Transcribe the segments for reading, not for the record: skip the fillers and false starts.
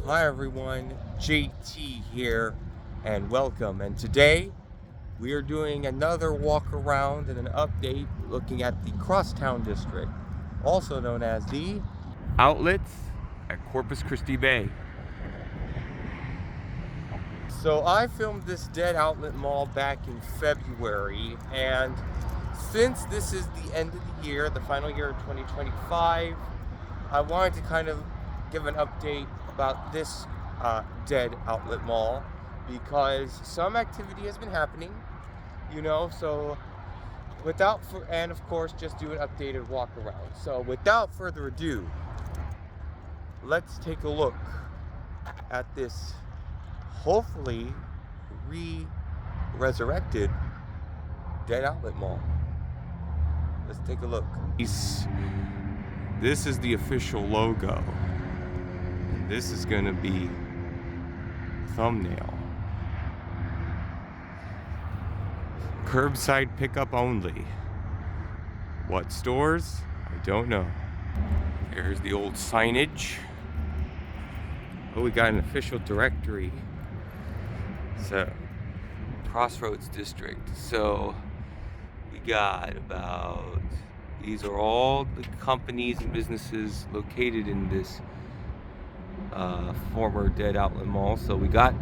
Hi everyone, JT here and welcome. And today we are doing another walk around and an update looking at the Crosstown District, also known as the outlets at Corpus Christi Bay. So I filmed this dead outlet mall back in February, and since this is the end of the year, the final year of 2025, I wanted to kind of give an update about this dead outlet mall because some activity has been happening, so and of course just do an updated walk around. So without further ado, let's take a look at this hopefully resurrected dead outlet mall. Let's take a look. This is the official logo, and this is going to be thumbnail. Curbside pickup only. What stores? I don't know. Here's the old signage. Oh, we got an official directory. So, Crossroads District. So, we got about, these are all the companies and businesses located in this former dead outlet mall. So we got,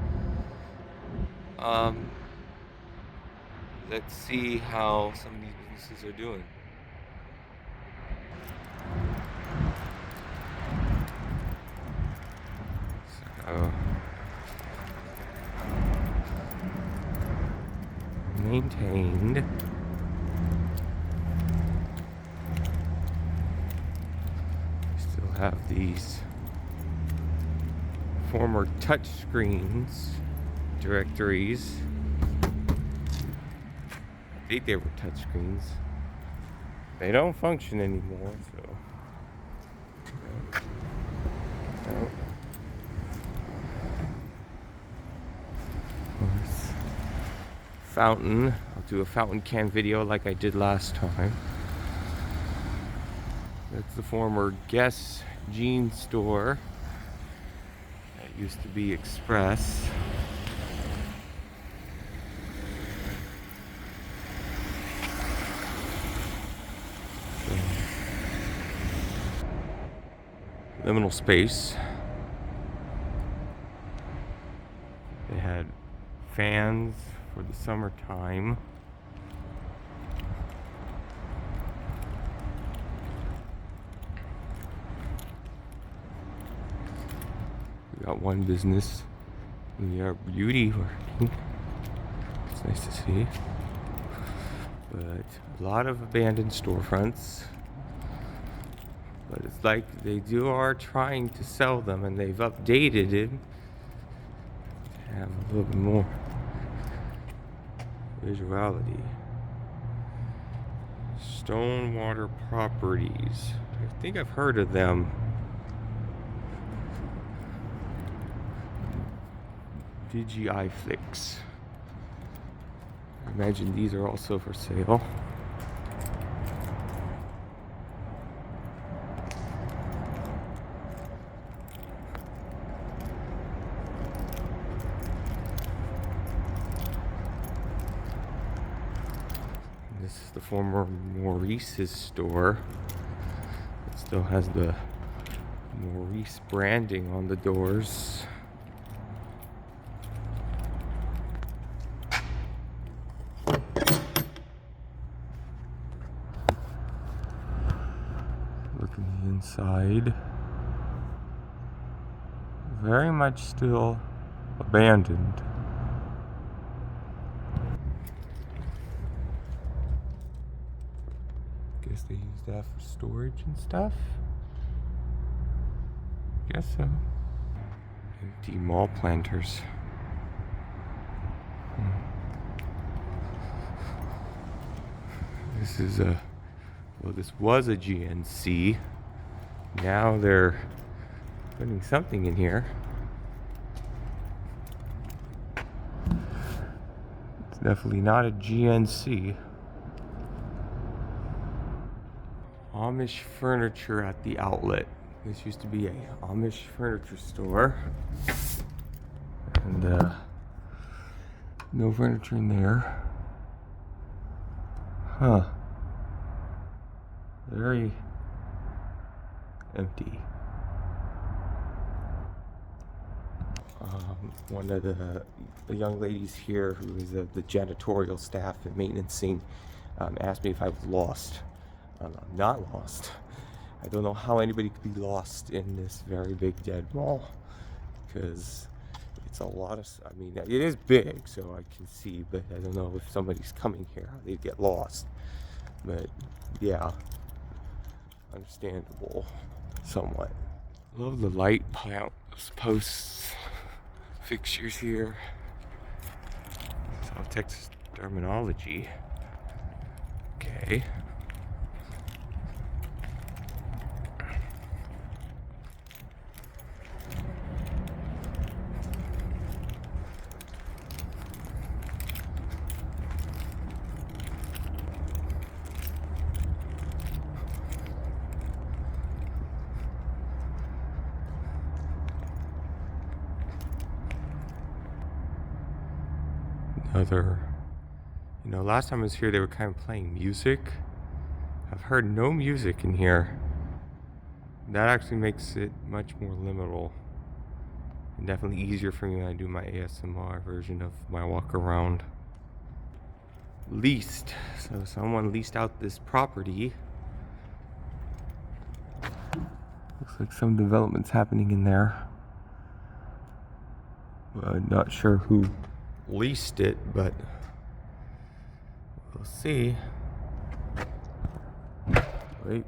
let's see how some of these businesses are doing. So, maintained. Still have these former touch screens, directories. I think they were touch screens. They don't function anymore, so. No. Fountain. I'll do a fountain can video like I did last time. That's the former Guess jean store. That used to be Express. Liminal space. They had fans for the summertime. We got one business in the beauty working. It's nice to see. But a lot of abandoned storefronts. But it's like they are trying to sell them, and they've updated it to have a little bit more visuality. Stonewater Properties. I think I've heard of them. DGI Flicks. I imagine these are also for sale. This is the former Maurice's store. It still has the Maurice branding on the doors. Look at the inside. Very much still abandoned. Guess they use that for storage and stuff. Guess so. Empty mall planters. This is this was a GNC. Now they're putting something in here. It's definitely not a GNC. Amish furniture at the outlet. This used to be a Amish furniture store. And no furniture in there. Huh. Very empty. One of the young ladies here, who is the janitorial staff and maintenancing, asked me if I was lost. I'm not lost. I don't know how anybody could be lost in this very big dead mall, because it's a lot of, I mean, it is big, so I can see, but I don't know if somebody's coming here, how they'd get lost. But yeah, understandable, somewhat. Love the light posts, fixtures here. South Texas terminology. Okay. Last time I was here, they were kind of playing music. I've heard no music in here. That actually makes it much more liminal. And definitely easier for me when I do my ASMR version of my walk around. Leased. So someone leased out this property. Looks like some development's happening in there. Not sure who leased it, but we'll see. Wait.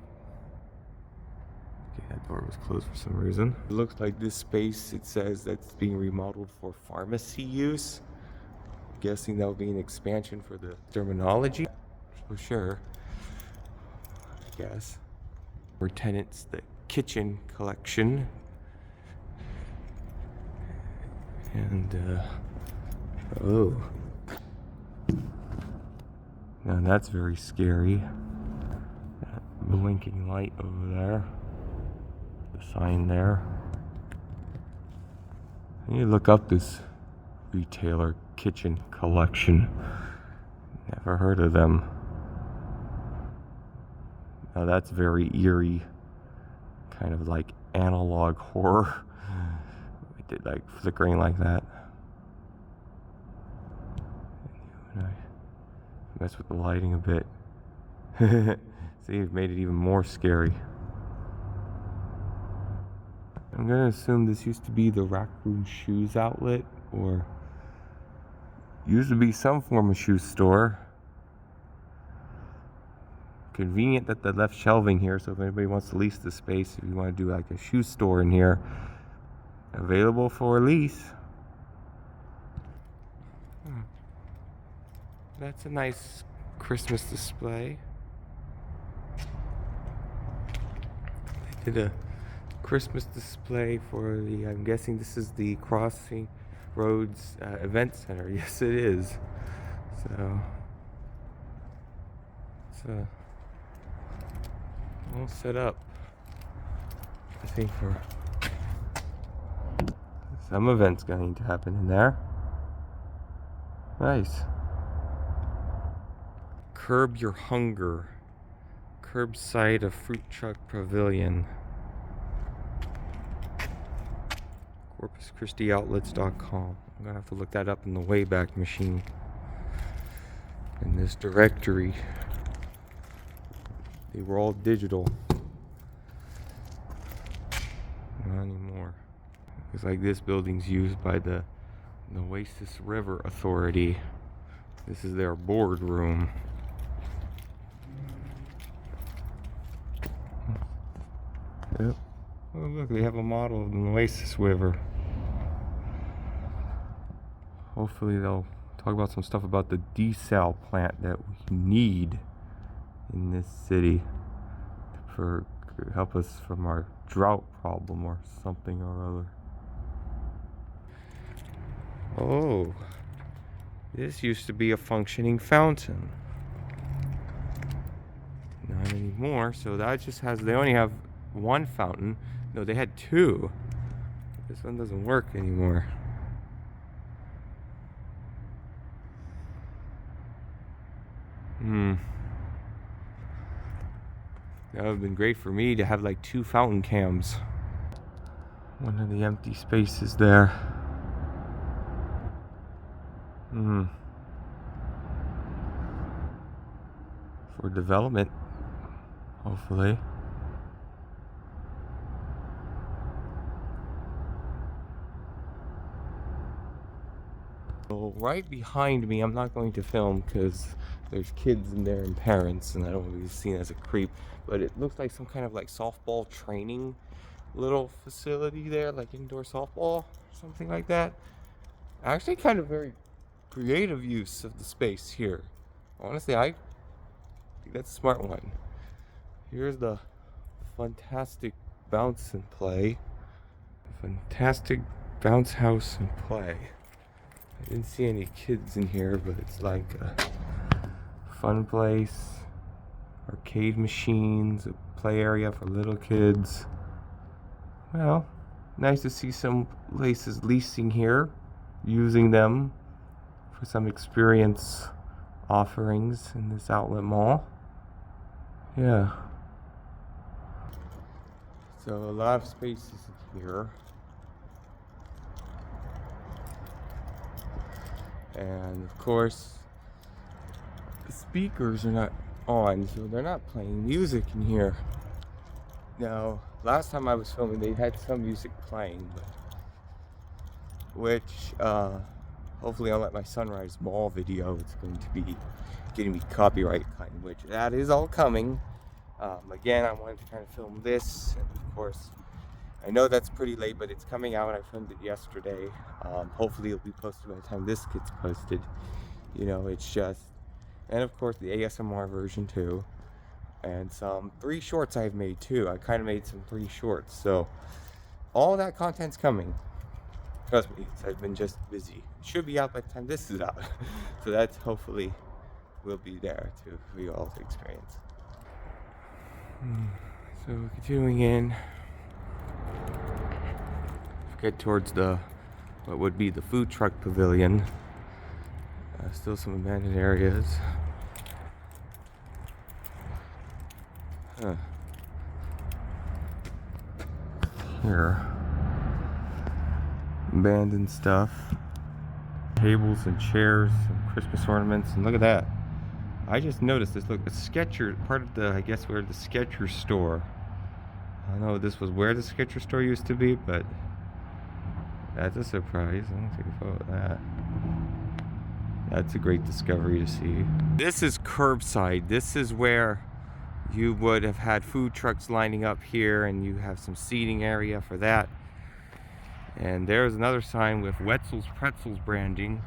Okay, that door was closed for some reason. It looks like this space, it says that's being remodeled for pharmacy use. I'm guessing that'll be an expansion for the terminology. For sure. I guess. For tenants, the kitchen collection. And, oh. Now that's very scary. That blinking light over there. The sign there. I need to look up this retailer kitchen collection. Never heard of them. Now that's very eerie. Kind of like analog horror. It did like flickering like that. Mess with the lighting a bit. See, it made it even more scary. I'm gonna assume this used to be the Raccoon Shoes outlet, or used to be some form of shoe store. Convenient that they left shelving here, so if anybody wants to lease the space, if you want to do like a shoe store in here, available for lease. That's a nice Christmas display. They did a Christmas display for the, I'm guessing this is the Crossing Roads Event Center. Yes, it is. So, it's all set up, I think, for some events going to happen in there. Nice. Curb Your Hunger. Curbside of Fruit Truck Pavilion. CorpusChristiOutlets.com. I'm gonna have to look that up in the Wayback Machine. In this directory. They were all digital. Not anymore. Looks like this building's used by the Oasis River Authority. This is their boardroom. Yep. Oh, look, they have a model of the Oasis River. Hopefully they'll talk about some stuff about the desal plant that we need in this city for help us from our drought problem or something or other. Oh, this used to be a functioning fountain. Not anymore, so that just has, they only have one fountain. No, they had two. This one doesn't work anymore. That would have been great for me to have like 2 fountain cams. One of the empty spaces there. For development, hopefully. So right behind me, I'm not going to film because there's kids in there and parents, and I don't want to be seen as a creep, but it looks like some kind of like softball training little facility there, like indoor softball, something like that. Actually kind of very creative use of the space here. Honestly, I think that's a smart one. Here's the fantastic bounce and play. Fantastic bounce house and play. I didn't see any kids in here, but it's like a fun place. Arcade machines, a play area for little kids. Well, nice to see some places leasing here, using them for some experience offerings in this outlet mall. Yeah. So a lot of spaces here. And of course, the speakers are not on, so they're not playing music in here. Now, last time I was filming, they had some music playing, but which hopefully unlike my Sunrise Mall video, it's going to be getting me copyright claim, which that is all coming. Again, I wanted to kind of film this, and of course, I know that's pretty late, but it's coming out. I filmed it yesterday. Hopefully it'll be posted by the time this gets posted. You know, it's just, and of course the ASMR version too, and some 3 shorts I've made too. I kind of made some 3 shorts, so all that content's coming. Trust me, I've been just busy. It should be out by the time this is out. So that's hopefully will be there too for you all to experience. So continuing in, get towards the what would be the food truck pavilion. Still some abandoned areas. Here, abandoned stuff, tables and chairs, some Christmas ornaments, and look at that. I just noticed this. Look, a Skechers, part of the, I guess, where the Skechers store. I don't know if this was where the Skechers store used to be, but that's a surprise. I'm gonna take a photo of that. That's a great discovery to see. This is curbside. This is where you would have had food trucks lining up here, and you have some seating area for that. And there's another sign with Wetzel's Pretzels branding.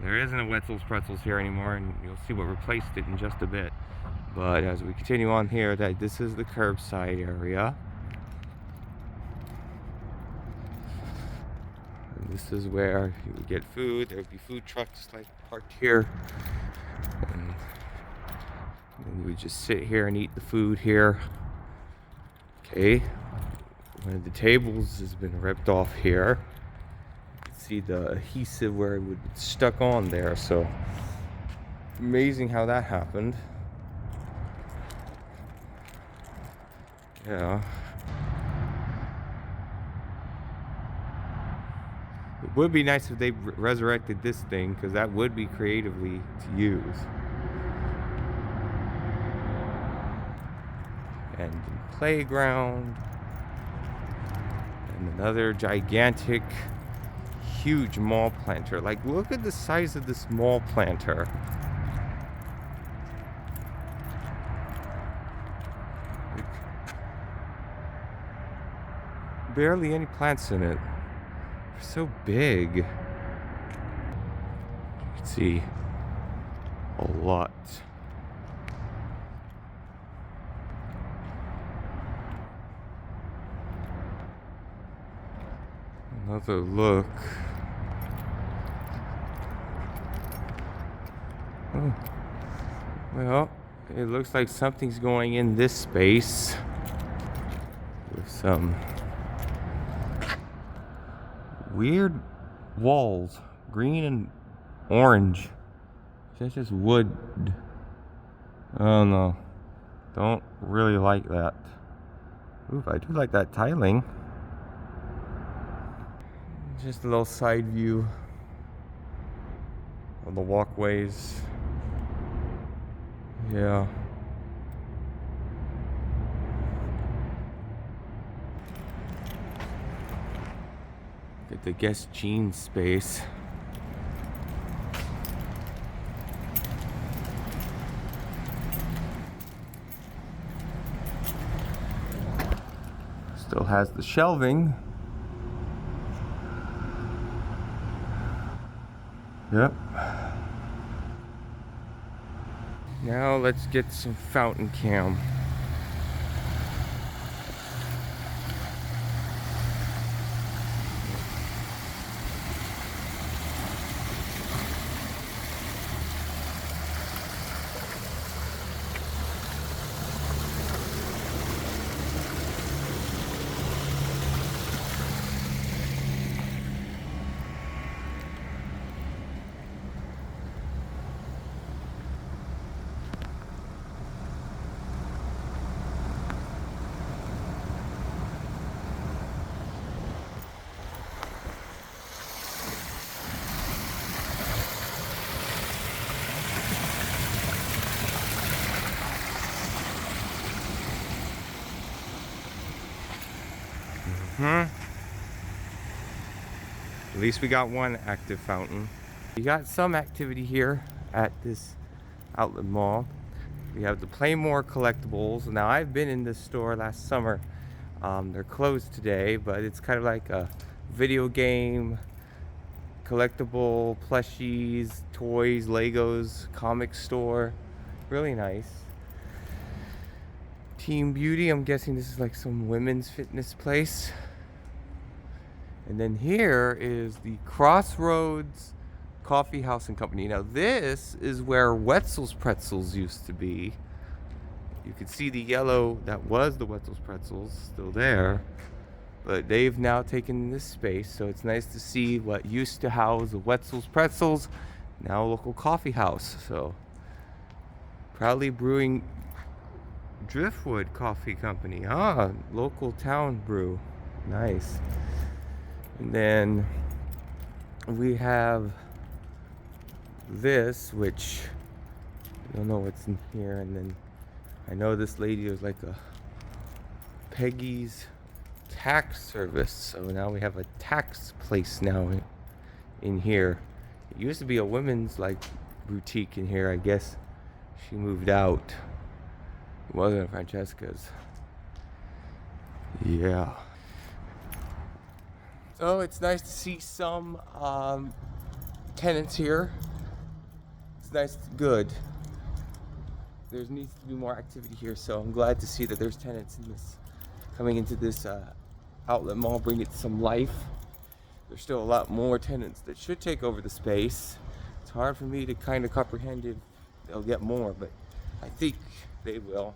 There isn't a Wetzel's Pretzels here anymore, and you'll see what replaced it in just a bit. But as we continue on here, this is the curbside area. And this is where you would get food. There would be food trucks like parked here. And you would just sit here and eat the food here. Okay. One of the tables has been ripped off here. You can see the adhesive where it would be stuck on there. So amazing how that happened. Yeah. It would be nice if they resurrected this thing, because that would be creatively to use. And playground. And another gigantic, huge mall planter. Like, look at the size of this mall planter. Barely any plants in it. They're so big. You can see a lot. Another look. Oh. Well, it looks like something's going in this space with some weird walls, green and orange. That's just wood. Oh no, don't really like that. Ooh, I do like that tiling. Just a little side view of the walkways. Yeah. Get the guest jeans space. Still has the shelving. Yep. Now let's get some fountain cam. At least we got one active fountain. We got some activity here at this outlet mall. We have the Playmore collectibles. Now I've been in this store last summer. They're closed today, but it's kind of like a video game, collectible, plushies, toys, Legos, comic store. Really nice. Team Beauty, I'm guessing this is like some women's fitness place. And then here is the Crossroads Coffee House and Company. Now this is where Wetzel's Pretzels used to be. You can see the yellow that was the Wetzel's Pretzels still there, but they've now taken this space, so it's nice to see what used to house the Wetzel's Pretzels, now a local coffee house. So proudly brewing Driftwood Coffee Company. Ah, local town brew. Nice. And then we have this, which I don't know what's in here. And then I know this lady is like a Peggy's tax service. So now we have a tax place now in here. It used to be a women's like boutique in here. I guess she moved out. It wasn't Francesca's. Yeah. So it's nice to see some tenants here. It's nice, good. There needs to be more activity here, so I'm glad to see that there's tenants in this, coming into this outlet mall, bring it some life. There's still a lot more tenants that should take over the space. It's hard for me to kind of comprehend if they'll get more, but I think they will.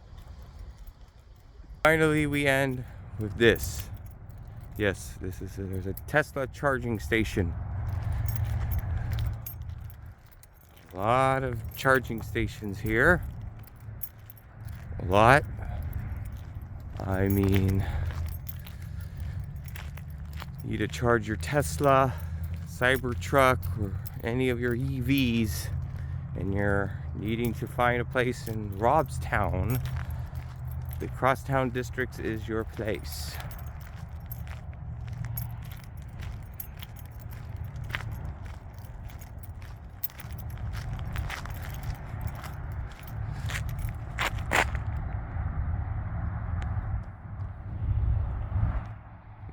Finally, we end with this. Yes, there's a Tesla charging station. A lot of charging stations here. A lot. I mean, you need to charge your Tesla, Cybertruck, or any of your EVs, and you're needing to find a place in Robstown. The Crosstown District is your place.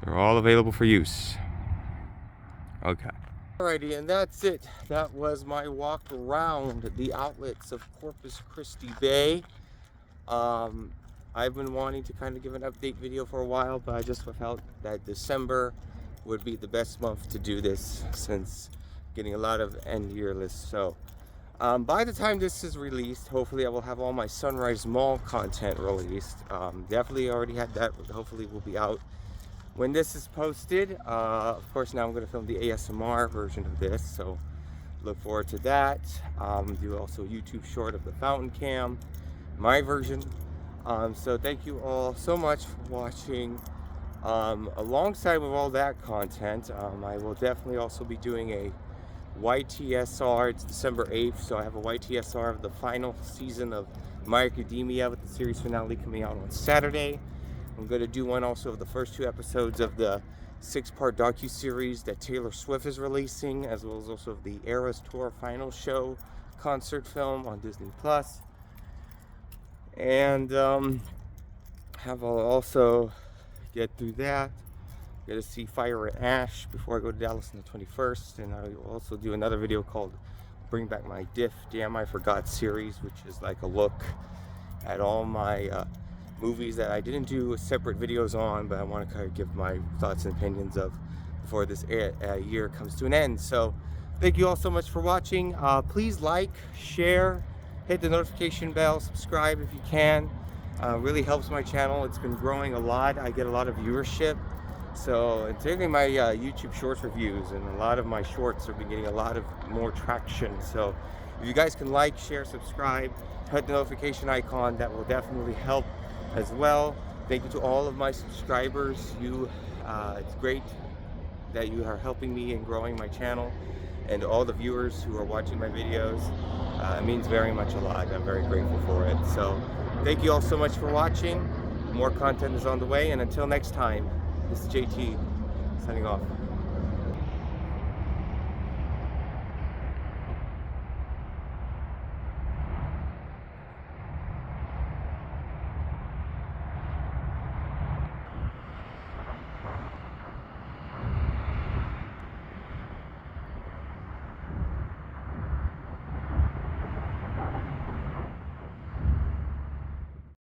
They're all available for use. Okay. Alrighty, and that's it. That was my walk around the outlets of Corpus Christi Bay. I've been wanting to kind of give an update video for a while, but I just felt that December would be the best month to do this, since getting a lot of end year lists. So by the time this is released, hopefully I will have all my Sunrise Mall content released. Definitely already had that, but hopefully will be out when this is posted, of course now I'm going to film the ASMR version of this, so look forward to that. Do also a YouTube short of the fountain cam, my version. So thank you all so much for watching. Alongside with all that content, I will definitely also be doing a YTSR. It's December 8th, so I have a YTSR of the final season of My Academia with the series finale coming out on Saturday. I'm going to do one also of the first 2 episodes of the 6-part docu-series that Taylor Swift is releasing, as well as also the Eras Tour final show concert film on Disney+. And have also get through that. Get to see Fire and Ash before I go to Dallas on the 21st, and I will also do another video called Bring Back My Diff Damn I Forgot series, which is like a look at all my movies that I didn't do separate videos on, but I want to kind of give my thoughts and opinions of before this year comes to an end. So thank you all so much for watching. Please like, share, hit the notification bell, subscribe if you can. Really helps my channel. It's been growing a lot. I get a lot of viewership. So it's taking my YouTube Shorts reviews, and a lot of my shorts have been getting a lot of more traction. So if you guys can like, share, subscribe, hit the notification icon, that will definitely help as well. Thank you to all of my subscribers. It's great that you are helping me in growing my channel, and all the viewers who are watching my videos. It means very much a lot. I'm very grateful for it. So thank you all so much for watching. More content is on the way, and until next time, this is JT signing off.